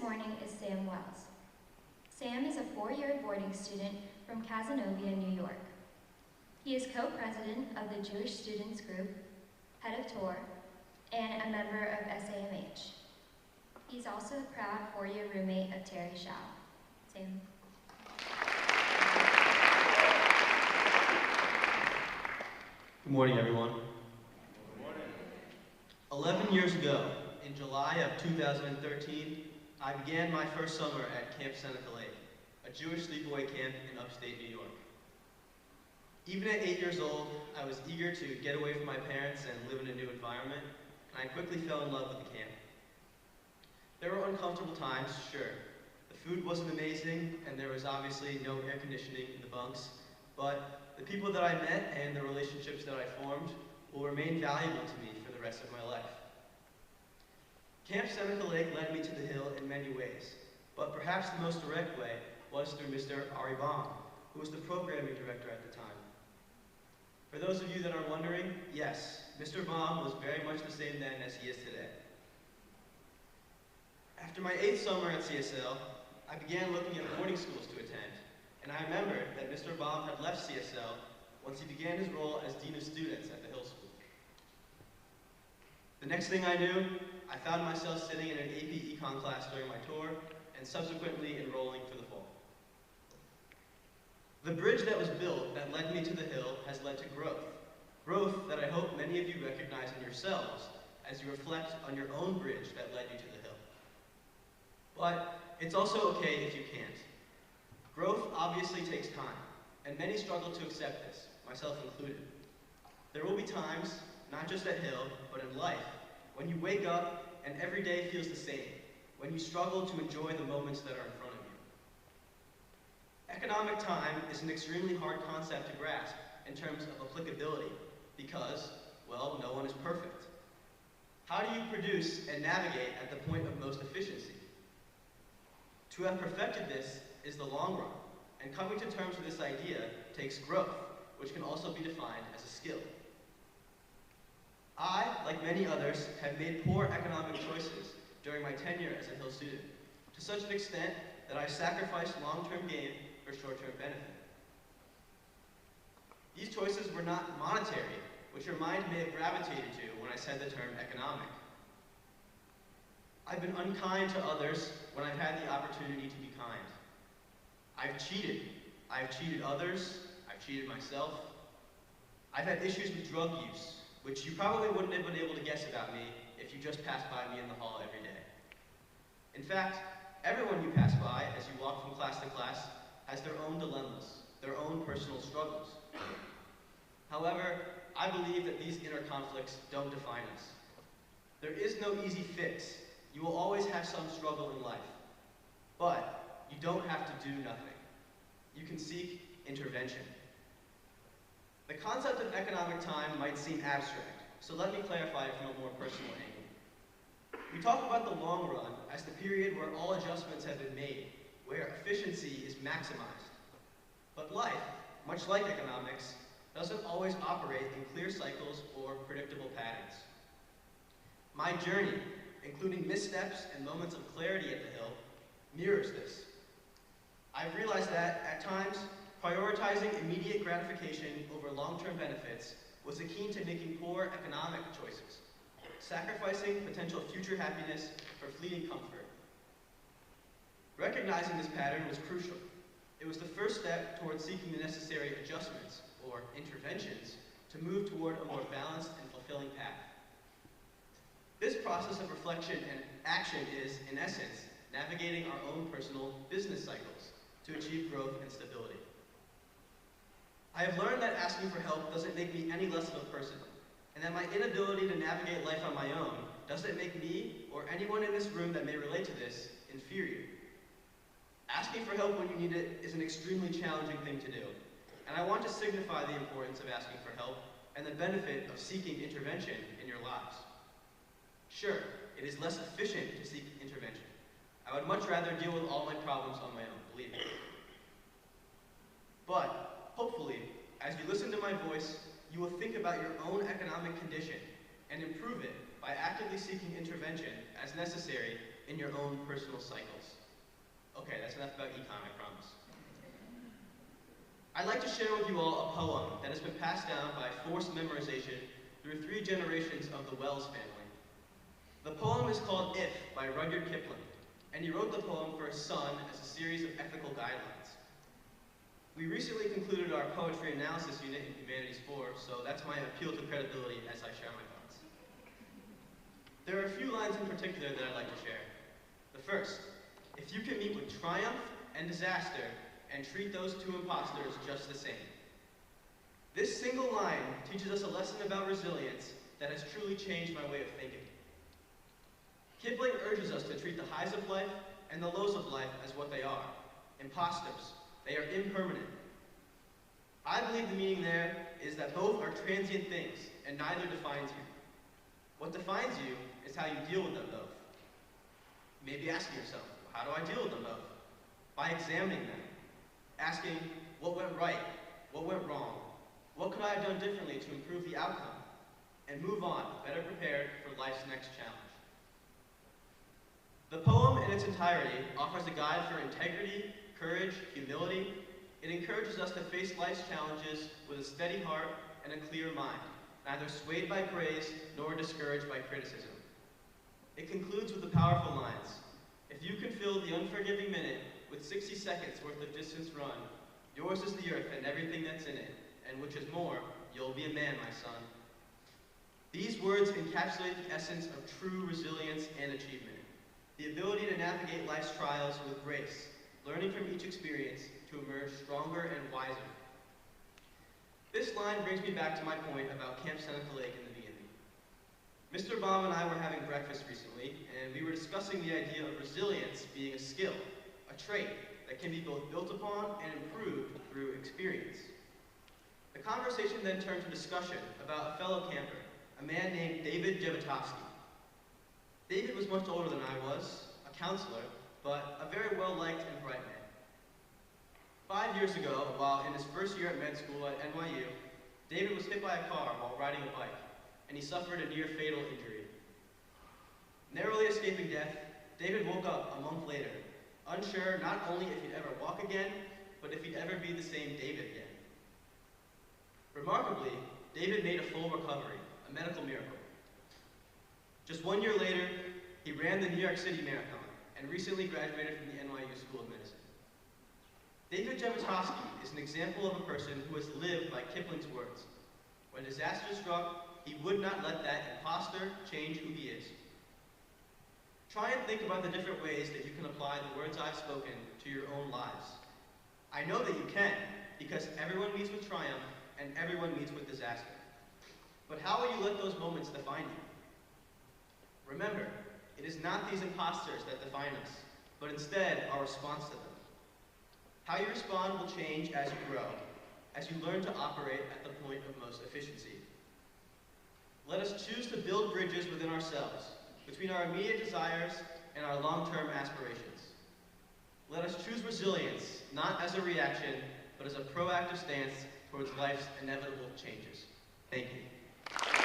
morning is Sam Wells. Sam is a four-year boarding student from Cazenovia, New York. He is co-president of the Jewish Students Group, head of TOR, and a member of SAMH. He's also a proud four-year roommate of Terry Shaw. Sam. Good morning, everyone. Good morning. 11 years ago, in July of 2013, I began my first summer at Camp Seneca Lake, a Jewish sleepaway camp in upstate New York. Even at 8 years old, I was eager to get away from my parents and live in a new environment, and I quickly fell in love with the camp. There were uncomfortable times, sure. The food wasn't amazing, and there was obviously no air conditioning in the bunks, but the people that I met and the relationships that I formed will remain valuable to me for the rest of my life. Camp Seneca Lake led me to the Hill in many ways, but perhaps the most direct way was through Mr. Ari Baum, who was the programming director at the time. For those of you that are wondering, yes, Mr. Baum was very much the same then as he is today. After my 8th summer at CSL, I began looking at boarding schools to attend, and I remembered that Mr. Baum had left CSL once he began his role as Dean of Students at the Hill School. The next thing I knew, I found myself sitting in an AP Econ class during my tour, and subsequently enrolling for the fall. The bridge that was built that led me to the Hill has led to growth. Growth that I hope many of you recognize in yourselves as you reflect on your own bridge that led you to the Hill. But it's also okay if you can't. Growth obviously takes time, and many struggle to accept this, myself included. There will be times, not just at Hill, but in life, when you wake up and every day feels the same, when you struggle to enjoy the moments that are in front of you. Economic time is an extremely hard concept to grasp in terms of applicability because, well, no one is perfect. How do you produce and navigate at the point of most efficiency? To have perfected this is the long run, and coming to terms with this idea takes growth, which can also be defined as a skill. I, like many others, have made poor economic choices during my tenure as a Hill student, to such an extent that I sacrificed long-term gain for short-term benefit. These choices were not monetary, which your mind may have gravitated to when I said the term economic. I've been unkind to others when I've had the opportunity to be kind. I've cheated. I've cheated others. I've cheated myself. I've had issues with drug use, which you probably wouldn't have been able to guess about me if you just passed by me in the hall every day. In fact, everyone you pass by as you walk from class to class has their own dilemmas, their own personal struggles. However, I believe that these inner conflicts don't define us. There is no easy fix. You will always have some struggle in life. But you don't have to do nothing. You can seek intervention. The concept of economic time might seem abstract, so let me clarify it from a more personal angle. We talk about the long run as the period where all adjustments have been made, where efficiency is maximized. But life, much like economics, doesn't always operate in clear cycles or predictable patterns. My journey, including missteps and moments of clarity at the Hill, mirrors this. I've realized that, at times, prioritizing immediate gratification over long-term benefits was the key to making poor economic choices, sacrificing potential future happiness for fleeting comfort. Recognizing this pattern was crucial. It was the first step towards seeking the necessary adjustments, or interventions, to move toward a more balanced and fulfilling path. This process of reflection and action is, in essence, navigating our own personal business cycles to achieve growth and stability. I have learned that asking for help doesn't make me any less of a person, and that my inability to navigate life on my own doesn't make me, or anyone in this room that may relate to this, inferior. Asking for help when you need it is an extremely challenging thing to do, and I want to signify the importance of asking for help and the benefit of seeking intervention in your lives. Sure, it is less efficient to seek intervention. I would much rather deal with all my problems on my own, believe me. But, hopefully, as you listen to my voice, you will think about your own economic condition and improve it by actively seeking intervention as necessary in your own personal cycles. Okay, that's enough about econ, I promise. I'd like to share with you all a poem that has been passed down by forced memorization through 3 generations of the Wells family. The poem is called If by Rudyard Kipling, and he wrote the poem for his son as a series of ethical guidelines. We recently concluded our poetry analysis unit in Humanities 4, so that's my appeal to credibility as I share my thoughts. There are a few lines in particular that I'd like to share. The first, if you can meet with triumph and disaster and treat those 2 imposters just the same. This single line teaches us a lesson about resilience that has truly changed my way of thinking. Kipling urges us to treat the highs of life and the lows of life as what they are, imposters. They are impermanent. I believe the meaning there is that both are transient things, and neither defines you. What defines you is how you deal with them both. You may be asking yourself, how do I deal with them both? By examining them, asking what went right, what went wrong, what could I have done differently to improve the outcome, and move on, better prepared for life's next challenge. The poem in its entirety offers a guide for integrity, courage, humility. It encourages us to face life's challenges with a steady heart and a clear mind, neither swayed by praise nor discouraged by criticism. It concludes with the powerful lines, if you can fill the unforgiving minute with 60 seconds worth of distance run, yours is the earth and everything that's in it, and which is more, you'll be a man, my son. These words encapsulate the essence of true resilience and achievement, the ability to navigate life's trials with grace, learning from each experience to emerge stronger and wiser. This line brings me back to my point about Camp Seneca Lake in the beginning. Mr. Baum and I were having breakfast recently, and we were discussing the idea of resilience being a skill, a trait that can be both built upon and improved through experience. The conversation then turned to discussion about a fellow camper, a man named David Jabotovsky. David was much older than I was, a counselor, but a very well-liked and bright man. 5 years ago, while in his first year at med school at NYU, David was hit by a car while riding a bike, and he suffered a near-fatal injury. Narrowly escaping death, David woke up a month later, unsure not only if he'd ever walk again, but if he'd ever be the same David again. Remarkably, David made a full recovery, a medical miracle. Just 1 year later, he ran the New York City Marathon and recently graduated from the NYU School of Medicine. David Jabotovsky is an example of a person who has lived by Kipling's words. When disaster struck, he would not let that imposter change who he is. Try and think about the different ways that you can apply the words I've spoken to your own lives. I know that you can, because everyone meets with triumph and everyone meets with disaster. But how will you let those moments define you? Remember, it is not these imposters that define us, but instead our response to them. How you respond will change as you grow, as you learn to operate at the point of most efficiency. Let us choose to build bridges within ourselves, between our immediate desires and our long-term aspirations. Let us choose resilience, not as a reaction, but as a proactive stance towards life's inevitable changes. Thank you.